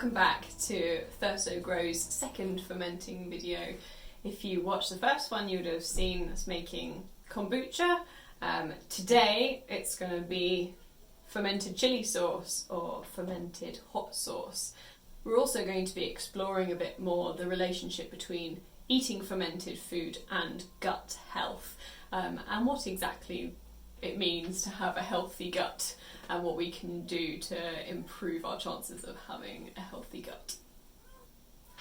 welcome back to Thurso Grow's second fermenting video. If you watched the first one, you would have seen us making kombucha. Today it's going to be fermented chili sauce or fermented hot sauce. We're also going to be exploring a bit more the relationship between eating fermented food and gut health, and what exactly it means to have a healthy gut and what we can do to improve our chances of having a healthy gut.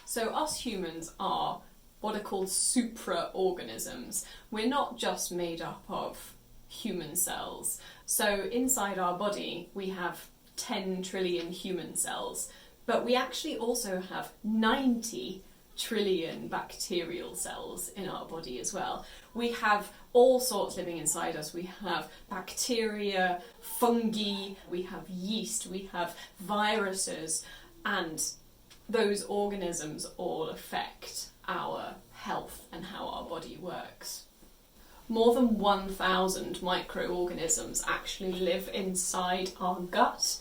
So us humans are what are called supraorganisms. We're not just made up of human cells. So inside our body we have 10 trillion human cells, but we actually also have 90 trillion bacterial cells in our body as well. We have all sorts living inside us. We have bacteria, fungi, we have yeast, we have viruses, and those organisms all affect our health and how our body works. More than 1,000 microorganisms actually live inside our gut,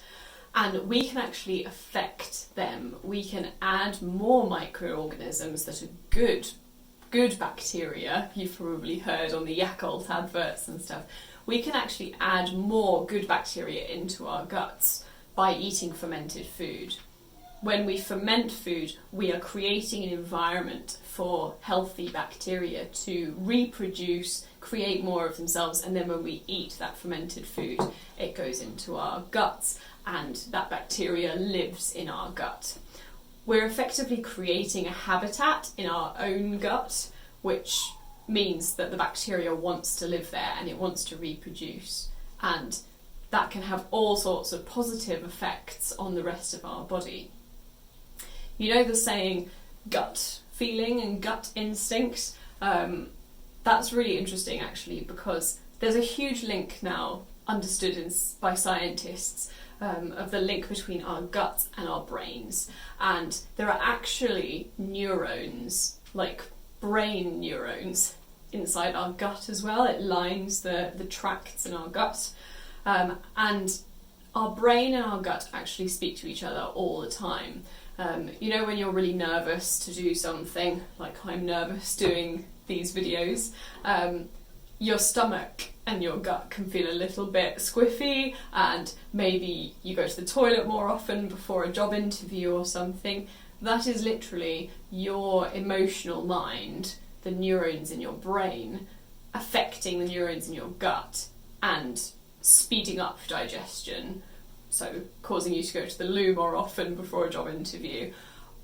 and we can actually affect them. We can add more microorganisms that are good bacteria. You've probably heard on the Yakult adverts and stuff. We can actually add more good bacteria into our guts by eating fermented food. When we ferment food, we are creating an environment for healthy bacteria to reproduce, create more of themselves, and then when we eat that fermented food, it goes into our guts and that bacteria lives in our gut. We're effectively creating a habitat in our own gut, which means that the bacteria wants to live there and it wants to reproduce, and that can have all sorts of positive effects on the rest of our body. You know the saying gut feeling and gut instinct? That's really interesting actually, because there's a huge link now understood by scientists of the link between our gut and our brains, and there are actually neurons, like brain neurons, inside our gut as well. It lines the tracts in our gut, and our brain and our gut actually speak to each other all the time. You know when you're really nervous to do something, like I'm nervous doing these videos, your stomach and your gut can feel a little bit squiffy, and maybe you go to the toilet more often before a job interview or something. That is literally your emotional mind, the neurons in your brain, affecting the neurons in your gut and speeding up digestion, so causing you to go to the loo more often before a job interview,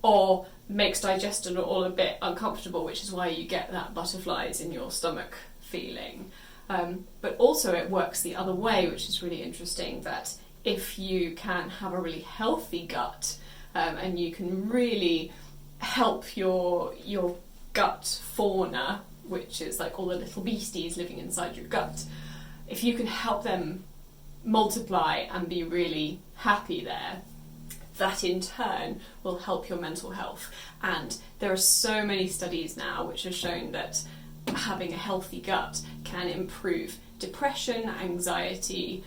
or makes digestion all a bit uncomfortable, which is why you get that butterflies in your stomach feeling. But also it works the other way, which is really interesting, that if you can have a really healthy gut, and you can really help your gut fauna, which is like all the little beasties living inside your gut, if you can help them multiply and be really happy there, that in turn will help your mental health. And there are so many studies now which have shown that having a healthy gut can improve depression, anxiety,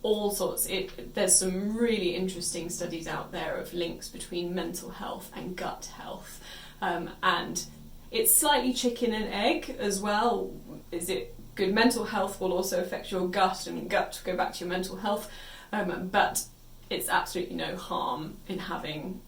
all sorts. There's some really interesting studies out there of links between mental health and gut health, and it's slightly chicken and egg as well. Is it good mental health will also affect your gut, and gut go back to your mental health, but it's absolutely no harm in having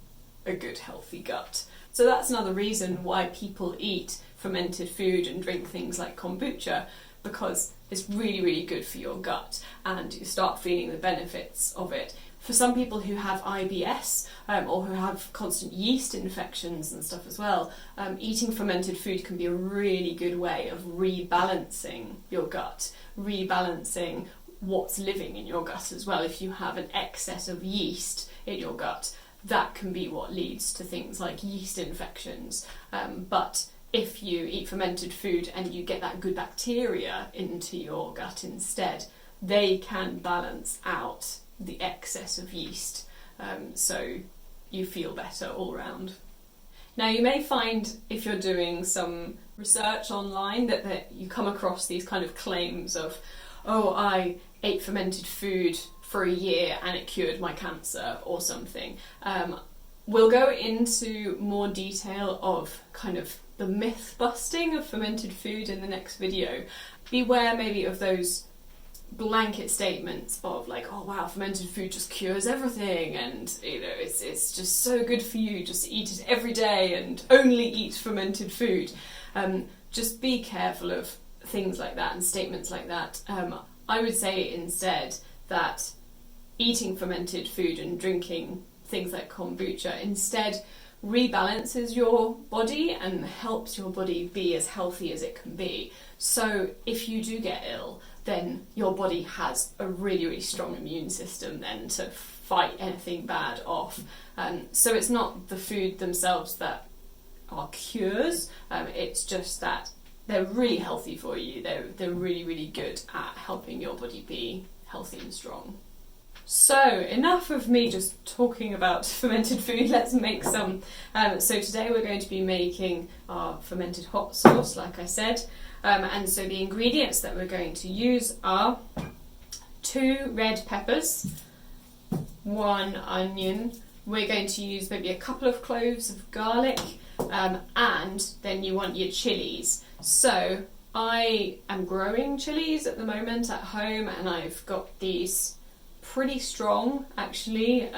a good healthy gut. So that's another reason why people eat fermented food and drink things like kombucha, because it's really, really good for your gut and you start feeling the benefits of it. For some people who have IBS, or who have constant yeast infections and stuff as well, eating fermented food can be a really good way of rebalancing your gut, rebalancing what's living in your gut as well. If you have an excess of yeast in your gut, that can be what leads to things like yeast infections. But if you eat fermented food and you get that good bacteria into your gut instead, they can balance out the excess of yeast, so you feel better all round. Now you may find, if you're doing some research online, that you come across these kind of claims of, oh, I ate fermented food for a year and it cured my cancer or something. We'll go into more detail of kind of the myth busting of fermented food in the next video. Beware maybe of those blanket statements of like, oh wow, fermented food just cures everything, and you know, it's just so good for you, just eat it every day and only eat fermented food. Just be careful of things like that and statements like that. I would say instead that eating fermented food and drinking things like kombucha instead rebalances your body and helps your body be as healthy as it can be. So if you do get ill, then your body has a really, really strong immune system then to fight anything bad off. So it's not the food themselves that are cures, it's just that they're really healthy for you. They're really, really good at helping your body be healthy and strong. So enough of me just talking about fermented food, let's make some. So today we're going to be making our fermented hot sauce, like I said. And so the ingredients that we're going to use are 2 red peppers, 1 onion, we're going to use maybe a couple of cloves of garlic, and then you want your chilies. So I am growing chilies at the moment at home, and I've got these pretty strong actually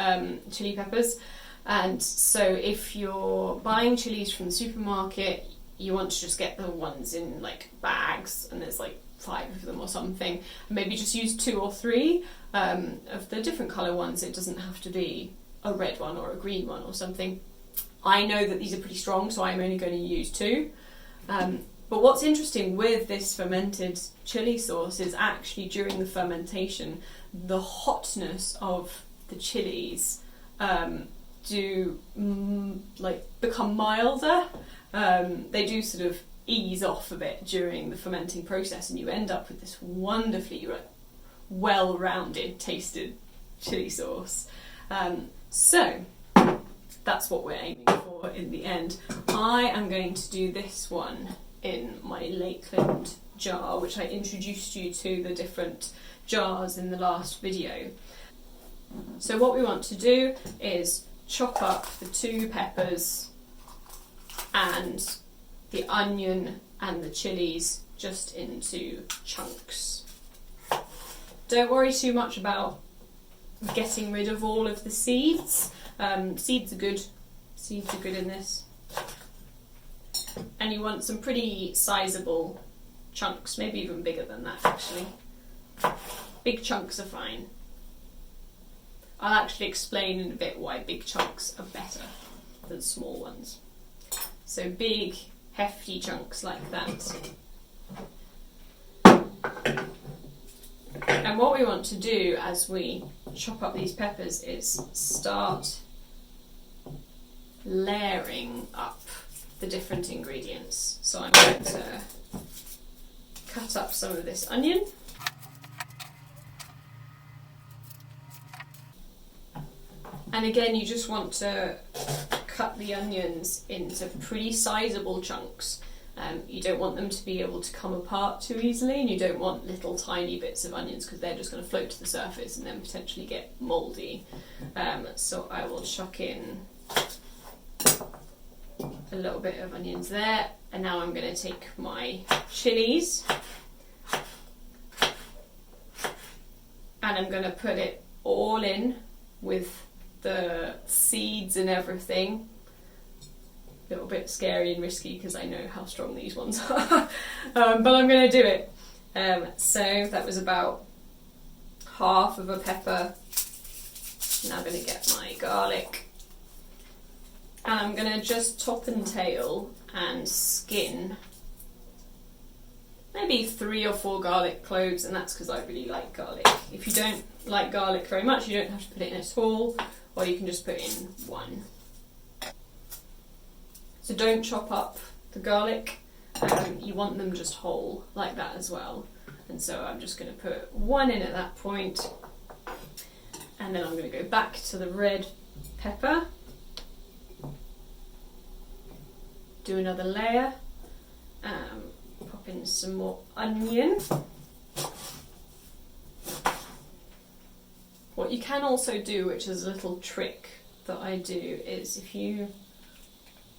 chili peppers. And so if you're buying chilies from the supermarket, you want to just get the ones in like bags, and there's like 5 of them or something. Maybe just use 2 or 3 of the different colour ones. It doesn't have to be a red one or a green one or something. I know that these are pretty strong, so I'm only going to use 2. But what's interesting with this fermented chili sauce is actually during the fermentation, the hotness of the chilies do like become milder. They do sort of ease off a bit during the fermenting process, and you end up with this wonderfully well-rounded tasted chili sauce. So that's what we're aiming for in the end. I am going to do this one in my Lakeland jar, which I introduced you to the different jars in the last video. So what we want to do is chop up the 2 peppers and the onion and the chilies just into chunks. Don't worry too much about getting rid of all of the seeds. Seeds are good. Seeds are good in this. And you want some pretty sizable chunks, maybe even bigger than that actually. Big chunks are fine. I'll actually explain in a bit why big chunks are better than small ones. So big, hefty chunks like that. And what we want to do as we chop up these peppers is start layering up the different ingredients. So I'm going to cut up some of this onion. And again, you just want to cut the onions into pretty sizable chunks. You don't want them to be able to come apart too easily, and you don't want little tiny bits of onions because they're just going to float to the surface and then potentially get mouldy. So I will chuck in a little bit of onions there, and now I'm going to take my chilies and I'm going to put it all in with the seeds and everything. A little bit scary and risky because I know how strong these ones are, but I'm going to do it. So that was about half of a pepper. Now I'm going to get my garlic, and I'm going to just top and tail and skin maybe 3 or 4 garlic cloves, and that's because I really like garlic. If you don't like garlic very much, you don't have to put it in at all, or you can just put in 1. So don't chop up the garlic, you want them just whole like that as well. And so I'm just going to put 1 in at that point, and then I'm going to go back to the red pepper, do another layer, pop in some more onion. What you can also do, which is a little trick that I do is if you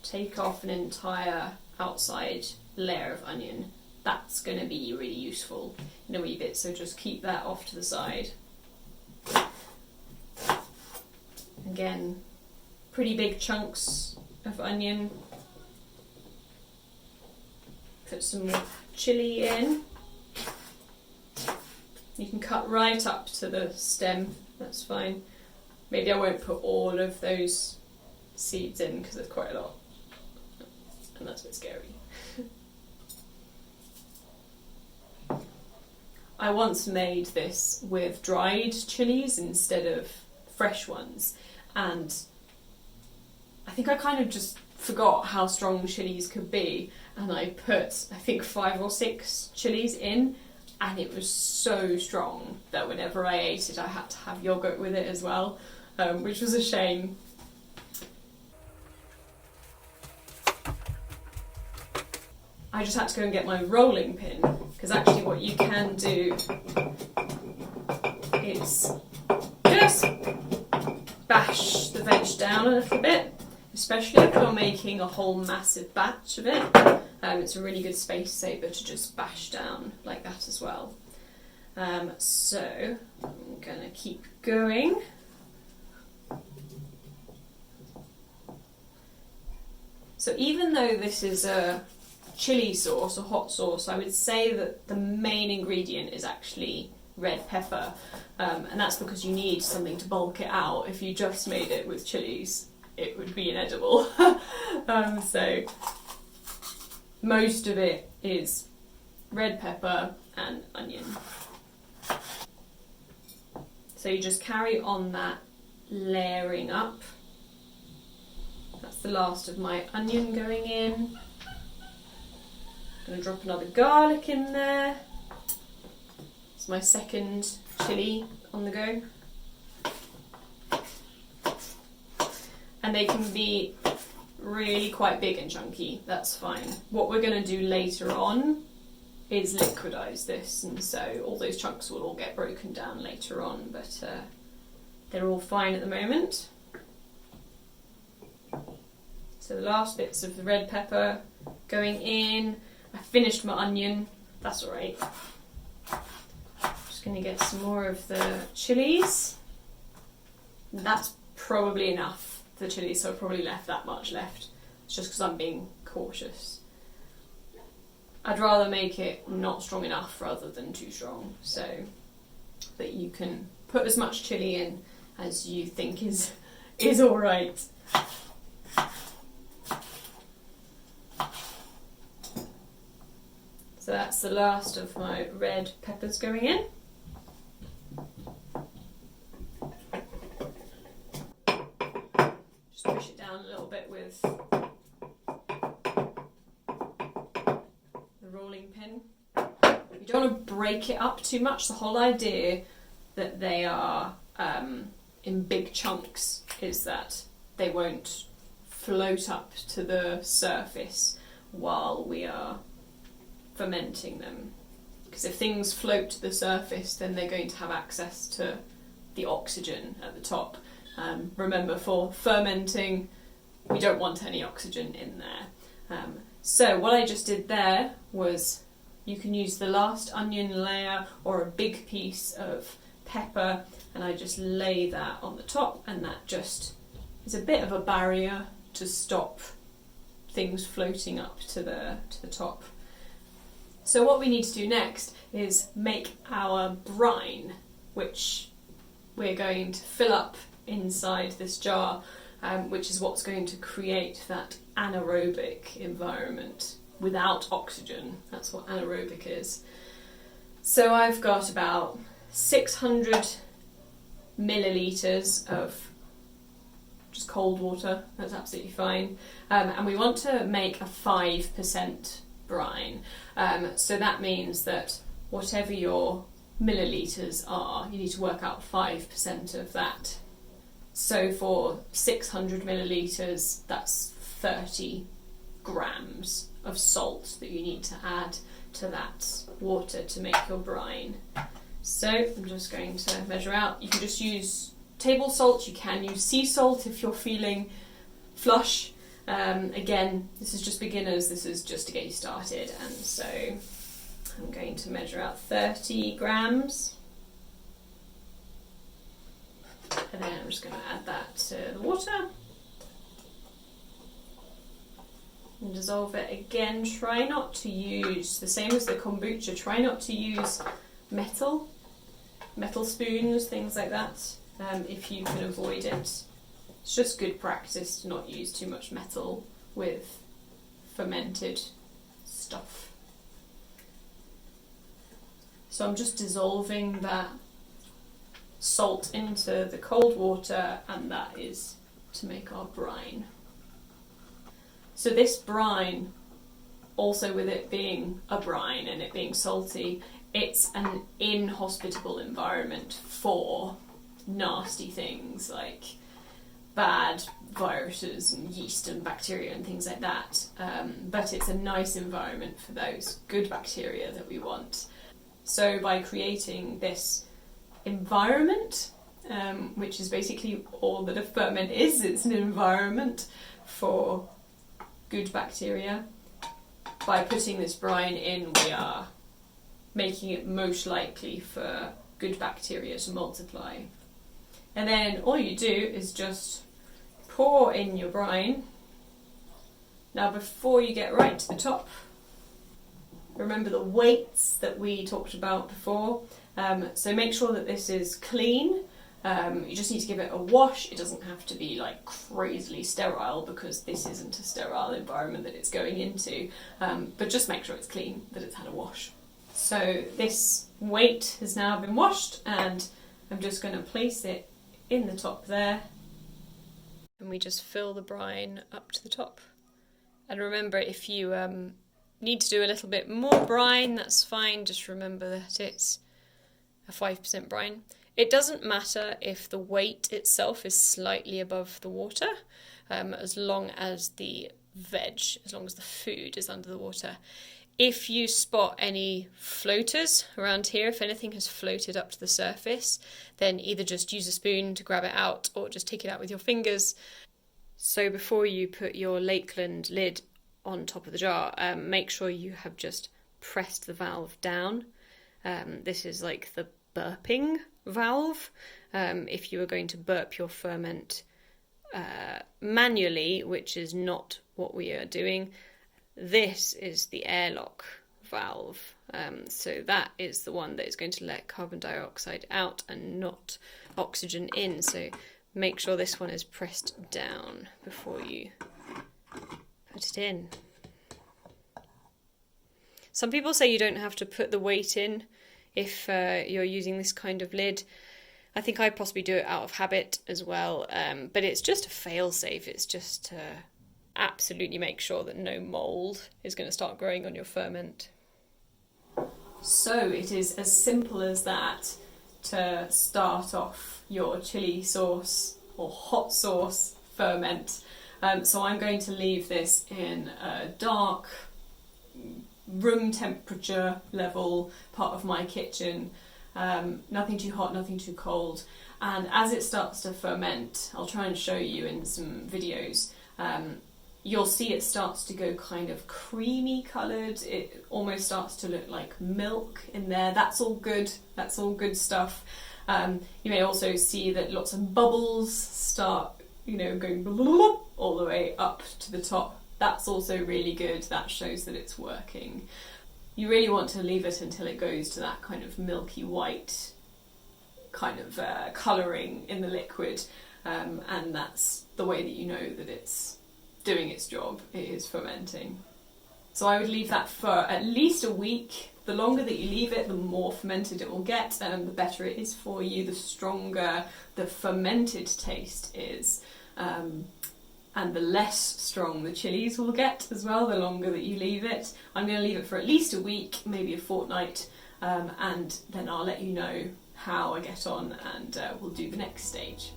take off an entire outside layer of onion, that's going to be really useful in a wee bit, so just keep that off to the side. Again, pretty big chunks of onion. Put some more chilli in. You can cut right up to the stem, that's fine. Maybe I won't put all of those seeds in because there's quite a lot, and that's a bit scary. I once made this with dried chilies instead of fresh ones, and I think I kind of just forgot how strong chilies could be, and I put, I think, 5 or 6 chilies in, and it was so strong that whenever I ate it I had to have yogurt with it as well, which was a shame. I just had to go and get my rolling pin, because actually what you can do is just bash the veg down a little bit, especially if you're making a whole massive batch of it. It's a really good space saver to just bash down like that as well. So I'm going to keep going. So even though this is a chili sauce, a hot sauce, I would say that the main ingredient is actually red pepper, and that's because you need something to bulk it out. If you just made it with chilies, it would be inedible. So most of it is red pepper and onion. So you just carry on that layering up. That's the last of my onion going in. I'm going to drop another garlic in there. It's my second chilli on the go. And they can be really quite big and chunky, that's fine. What we're going to do later on is liquidize this, and so all those chunks will all get broken down later on, but they're all fine at the moment. So the last bits of the red pepper going in. I finished my onion, that's alright. Just going to get some more of the chilies. That's probably enough for the chilies, so I've probably left that much left. It's just because I'm being cautious. I'd rather make it not strong enough rather than too strong, so that you can put as much chili in as you think is alright. So that's the last of my red peppers going in. Just push it down a little bit with the rolling pin. You don't want to break it up too much. The whole idea that they are in big chunks is that they won't float up to the surface while we are fermenting them, because if things float to the surface then they're going to have access to the oxygen at the top. Remember, for fermenting we don't want any oxygen in there. So what I just did there was, you can use the last onion layer or a big piece of pepper, and I just lay that on the top, and that just is a bit of a barrier to stop things floating up to the top. So what we need to do next is make our brine, which we're going to fill up inside this jar, which is what's going to create that anaerobic environment without oxygen. That's what anaerobic is. So I've got about 600 millilitres of just cold water, that's absolutely fine. And we want to make a 5% brine. So that means that whatever your millilitres are, you need to work out 5% of that. So for 600 millilitres, that's 30 grams of salt that you need to add to that water to make your brine. So I'm just going to measure out. You can just use table salt. You can use sea salt if you're feeling flush. Again, this is just beginners, this is just to get you started, and so I'm going to measure out 30 grams. And then I'm just going to add that to the water. And dissolve it again. Try not to use, the same as the kombucha, try not to use metal spoons, things like that, if you can avoid it. It's just good practice to not use too much metal with fermented stuff. So I'm just dissolving that salt into the cold water, and that is to make our brine. So this brine, also with it being a brine and it being salty, it's an inhospitable environment for nasty things like bad viruses and yeast and bacteria and things like that. But it's a nice environment for those good bacteria that we want. So by creating this environment, which is basically all that a ferment is, it's an environment for good bacteria. By putting this brine in, we are making it most likely for good bacteria to multiply. And then all you do is just pour in your brine. Now before you get right to the top, remember the weights that we talked about before. So make sure that this is clean. You just need to give it a wash. It doesn't have to be like crazily sterile, because this isn't a sterile environment that it's going into. But just make sure it's clean, that it's had a wash. So this weight has now been washed, and I'm just going to place it in the top there. And we just fill the brine up to the top. And remember, if you need to do a little bit more brine, that's fine. Just remember that it's a 5% brine. It doesn't matter if the weight itself is slightly above the water, as long as the as long as the food is under the water. If you spot any floaters around here, if anything has floated up to the surface, then either just use a spoon to grab it out or just take it out with your fingers. So before you put your Lakeland lid on top of the jar, make sure you have just pressed the valve down. This is like the burping valve. If you were going to burp your ferment manually, which is not what we are doing, this is the airlock valve. So that is the one that is going to let carbon dioxide out and not oxygen in. So make sure this one is pressed down before you put it in. Some people say you don't have to put the weight in if you're using this kind of lid. I think I possibly do it out of habit as well, but it's just a fail-safe. It's just to absolutely make sure that no mould is going to start growing on your ferment. So it is as simple as that to start off your chili sauce or hot sauce ferment. So I'm going to leave this in a dark, room temperature level part of my kitchen. Nothing too hot, nothing too cold. And as it starts to ferment, I'll try and show you in some videos, you'll see it starts to go kind of creamy coloured. It almost starts to look like milk in there. That's all good. That's all good stuff. You may also see that lots of bubbles start, going all the way up to the top. That's also really good. That shows that it's working. You really want to leave it until it goes to that kind of milky white kind of colouring in the liquid, and that's the way that you know that it's doing its job. It is fermenting. So I would leave that for at least a week. The longer that you leave it, the more fermented it will get, and the better it is for you, the stronger the fermented taste is. And the less strong the chilies will get as well, the longer that you leave it. I'm going to leave it for at least a week, maybe a fortnight, and then I'll let you know how I get on, and we'll do the next stage.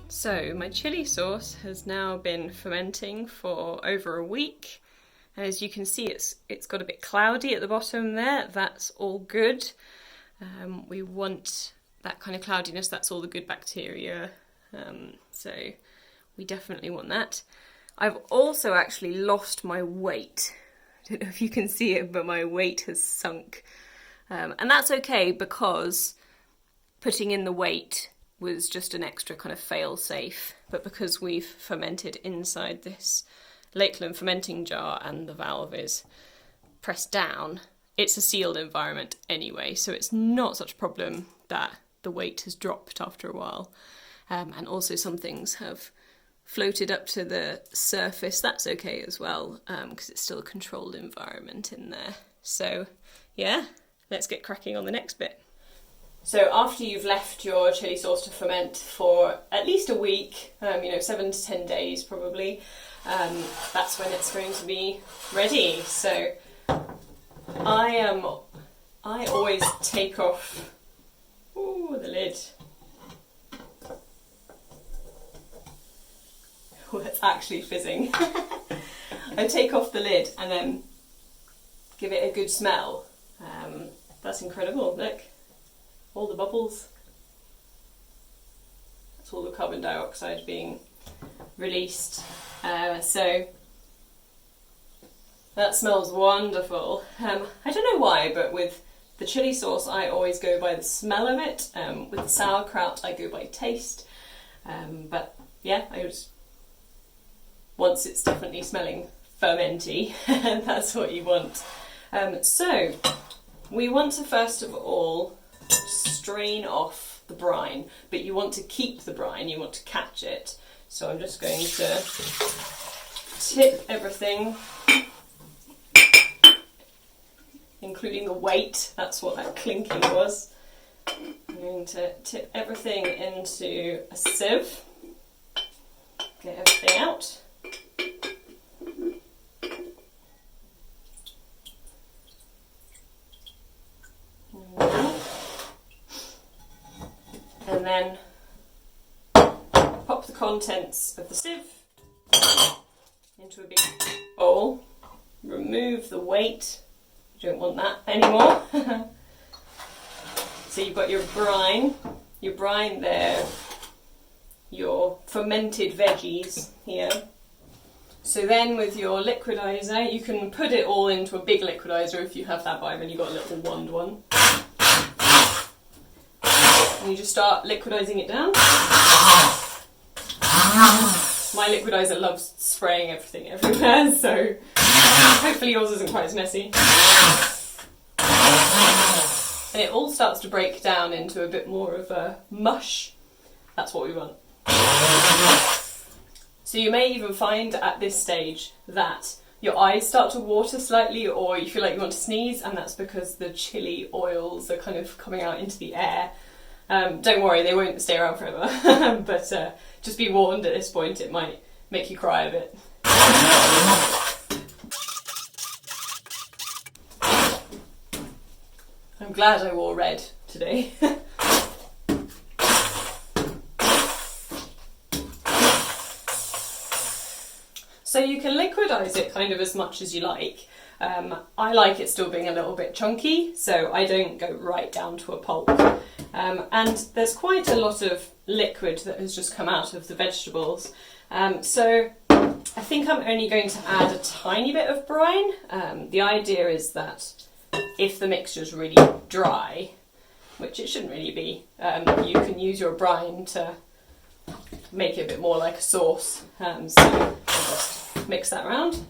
So my chili sauce has now been fermenting for over a week. And as you can see, it's got a bit cloudy at the bottom there. That's all good. We want that kind of cloudiness. That's all the good bacteria. So we definitely want that. I've also actually lost my weight. I don't know if you can see it, but my weight has sunk. And that's okay, because putting in the weight was just an extra kind of fail-safe. But because we've fermented inside this Lakeland fermenting jar and the valve is pressed down, it's a sealed environment anyway, so it's not such a problem that the weight has dropped after a while. And also some things have floated up to the surface. That's okay as well, because it's still a controlled environment in there. So yeah, let's get cracking on the next bit. So after you've left your chili sauce to ferment for at least a week, 7 to 10 days probably, that's when it's going to be ready. So I always take off the lid. Oh, it's actually fizzing. I take off the lid and then give it a good smell. That's incredible, look. All the bubbles. That's all the carbon dioxide being released. So that smells wonderful. I don't know why, but with the chili sauce I always go by the smell of it. With the sauerkraut I go by taste. But yeah, once it's definitely smelling fermenty, that's what you want. So we want to first of all strain off the brine, but you want to keep the brine, you want to catch it. So I'm just going to tip everything, including the weight. That's what that clinking was. I'm going to tip everything into a sieve, get everything out. And then pop the contents of the sieve into a big bowl. Remove the weight. You don't want that anymore. So you've got your brine there, your fermented veggies here. So then with your liquidizer, you can put it all into a big liquidizer if you have that, but I've only got a little wand one. And you just start liquidizing it down. My liquidizer loves spraying everything everywhere, so hopefully yours isn't quite as messy. And it all starts to break down into a bit more of a mush. That's what we want. So you may even find at this stage that your eyes start to water slightly, or you feel like you want to sneeze, and that's because the chili oils are kind of coming out into the air. Don't worry, they won't stay around forever, but just be warned at this point, it might make you cry a bit. I'm glad I wore red today. So you can liquidize it kind of as much as you like. I like it still being a little bit chunky, so I don't go right down to a pulp. And there's quite a lot of liquid that has just come out of the vegetables. So I think I'm only going to add a tiny bit of brine. The idea is that if the mixture's really dry, which it shouldn't really be, you can use your brine to make it a bit more like a sauce. So I'll just mix that around.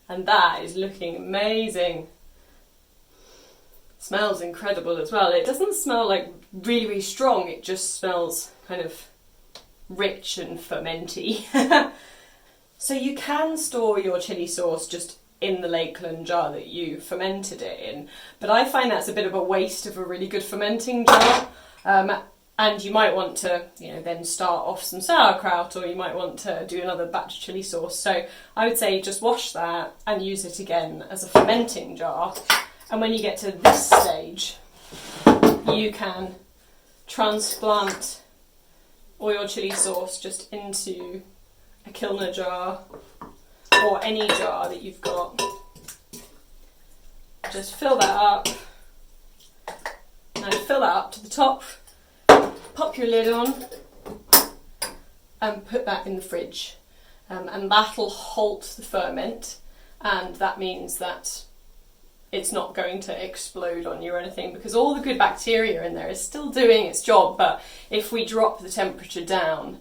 And that is looking amazing. Smells incredible as well. It doesn't smell like really, really strong, it just smells kind of rich and fermenty. So you can store your chili sauce just in the Lakeland jar that you fermented it in, but I find that's a bit of a waste of a really good fermenting jar. And you might want to, then start off some sauerkraut, or you might want to do another batch of chili sauce. So I would say just wash that and use it again as a fermenting jar. And when you get to this stage, you can transplant all your chili sauce just into a Kilner jar or any jar that you've got. Just fill that up, and fill that up to the top, pop your lid on and put that in the fridge, and that'll halt the ferment, and that means that it's not going to explode on you or anything, because all the good bacteria in there is still doing its job. But if we drop the temperature down,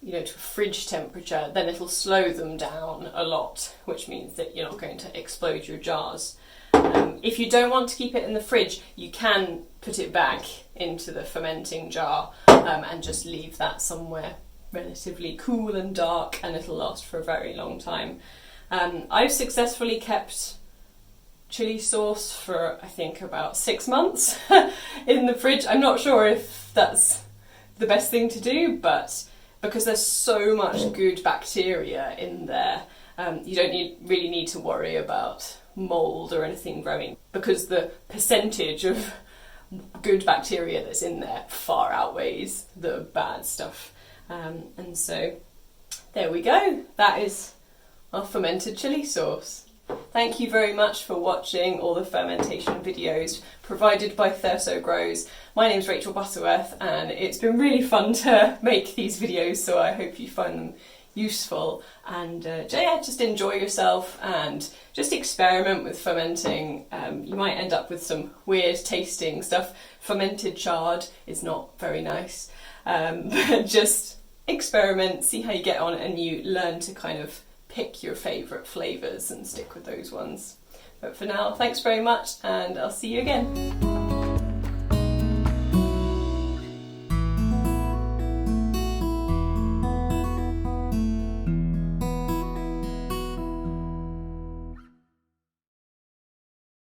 you know, to a fridge temperature, then it'll slow them down a lot, which means that you're not going to explode your jars. If you don't want to keep it in the fridge, you can put it back into the fermenting jar and just leave that somewhere relatively cool and dark, and it'll last for a very long time. I've successfully kept chili sauce for, I think, about 6 months in the fridge. I'm not sure if that's the best thing to do, but because there's so much good bacteria in there, you don't really need to worry about mould or anything growing, because the percentage of good bacteria that's in there far outweighs the bad stuff. And so there we go, that is our fermented chili sauce. Thank you very much for watching all the fermentation videos provided by Thurso Grows. My name's Rachel Butterworth, and it's been really fun to make these videos, so I hope you find them useful. And yeah, just enjoy yourself and just experiment with fermenting. You might end up with some weird tasting stuff. Fermented chard is not very nice, but just experiment, see how you get on, and you learn to kind of pick your favourite flavours and stick with those ones. But for now, thanks very much, and I'll see you again.